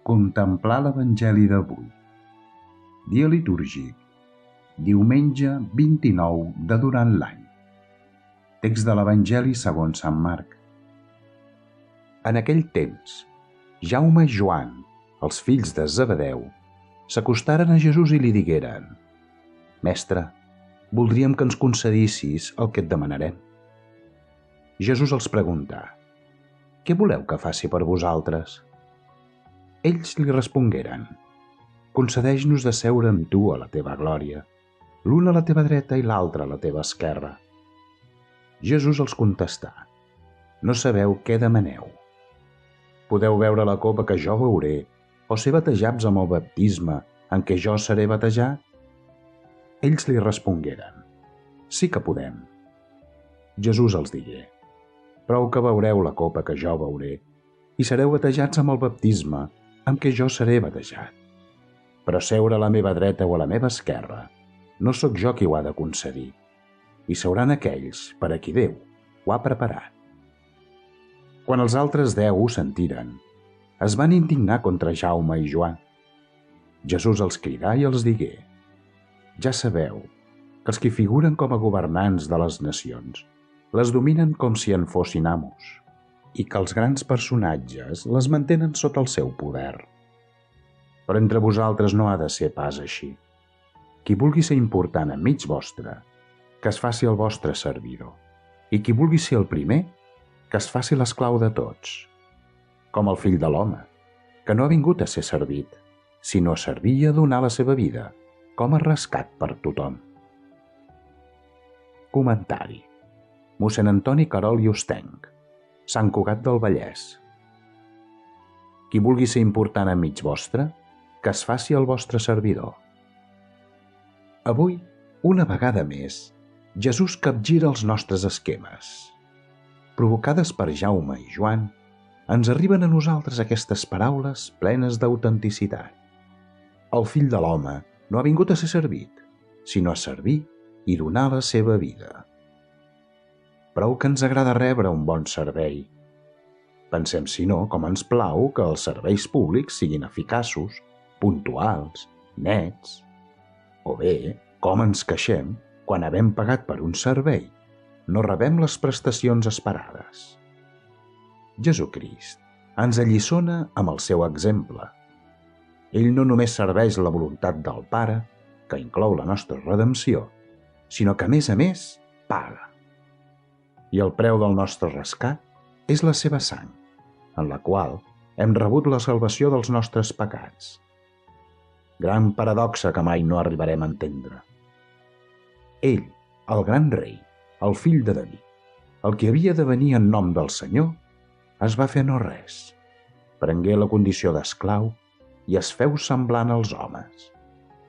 Contemplar l'Evangeli d'avui. Dia litúrgic, diumenge 29 de durant l'any. Text de l'Evangeli segons Sant Marc. En aquell temps, Jaume i Joan, els fills de Zebedeu, s'acostaren a Jesús i li digueren: «Mestre, voldríem que ens concedissis el que et demanarem». Jesús els preguntà: «Què voleu que faci per vosaltres?» Ells li respongueren: «Concedeix-nos de seure amb tu a la teva glòria, l'un a la teva dreta i l'altre a la teva esquerra». Jesús els contestà: «No sabeu què demaneu. Podeu beure la copa que jo beuré, o ser batejats amb el baptisme en què jo seré batejat?» Ells li respongueren: «Sí que podem». Jesús els digué: «Prou que beureu la copa que jo beuré, i sereu batejats amb el baptisme amb què jo seré batejat. Però seure a la meva dreta o a la meva esquerra no sóc jo qui ho ha de concedir, i seuran aquells per a qui Déu ho ha preparat». Quan els altres 10 ho sentiren, es van indignar contra Jaume i Joan. Jesús els cridà i els digué: «Ja sabeu que els qui figuren com a governants de les nacions les dominen com si en fossin amos, i que els grans personatges les mantenen sota el seu poder. Però entre vosaltres no ha de ser pas així. Qui vulgui ser important enmig vostre, que es faci el vostre servidor, i qui vulgui ser el primer, que es faci l'esclau de tots, com el Fill de l'Home, que no ha vingut a ser servit, sinó a servir i a donar la seva vida com a rescat per tothom». Comentari. Mossèn Antoni Querol i Hostenc, Sant Cugat del Vallès. Qui vulgui ser important enmig vostre, que es faci el vostre servidor. Avui, una vegada més, Jesús capgira els nostres esquemes. Provocades per Jaume i Joan, ens arriben a nosaltres aquestes paraules plenes d'autenticitat. El Fill de l'Home no ha vingut a ser servit, sinó a servir i donar la seva vida. Prou que ens agrada rebre un bon servei. Pensem, si no, com ens plau que els serveis públics siguin eficaços, puntuals, nets. O bé, com ens queixem quan, havent pagat per un servei, no rebem les prestacions esperades. Jesucrist ens alliçona amb el seu exemple. Ell no només serveix la voluntat del Pare, que inclou la nostra redempció, sinó que, a més, paga. I el preu del nostre rescat és la seva sang, en la qual hem rebut la salvació dels nostres pecats. Gran paradoxa que mai no arribarem a entendre. Ell, el gran rei, el fill de David, el que havia de venir en nom del Senyor, es va fer no res, prengué la condició d'esclau i es feu semblant als homes,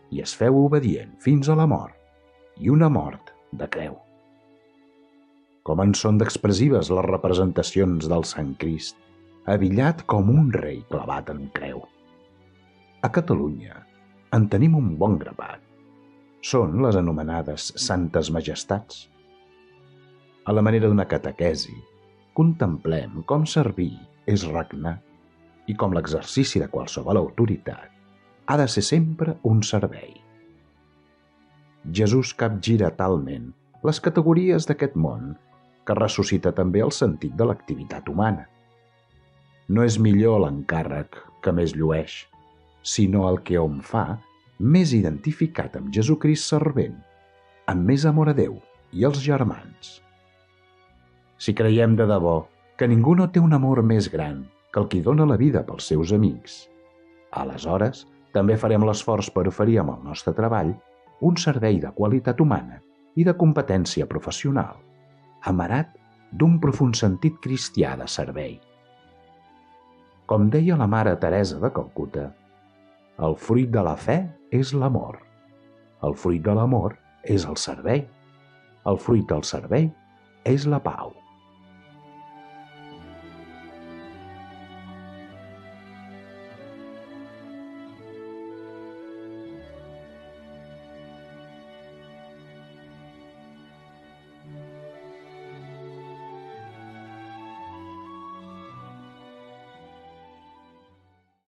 i es feu obedient fins a la mort, i una mort de creu. Com en són d'expressives les representacions del Sant Crist, abillat com un rei clavat en creu. A Catalunya en tenim un bon grapat. Són les anomenades Santes Majestats. A la manera d'una catequesi, contemplem com servir és regnar i com l'exercici de qualsevol autoritat ha de ser sempre un servei. Jesús capgira talment les categories d'aquest món que ressuscita també el sentit de l'activitat humana. No és millor l'encàrrec que més llueix, sinó el que hom fa més identificat amb Jesucrist servent, amb més amor a Déu i als germans. Si creiem de debò que ningú no té un amor més gran que el qui dona la vida pels seus amics, aleshores també farem l'esforç per oferir amb el nostre treball un servei de qualitat humana i de competència professional, amarat d'un profund sentit cristià de servei. Com deia la mare Teresa de Calcuta, el fruit de la fe és l'amor, el fruit de l'amor és el servei, el fruit del servei és la pau.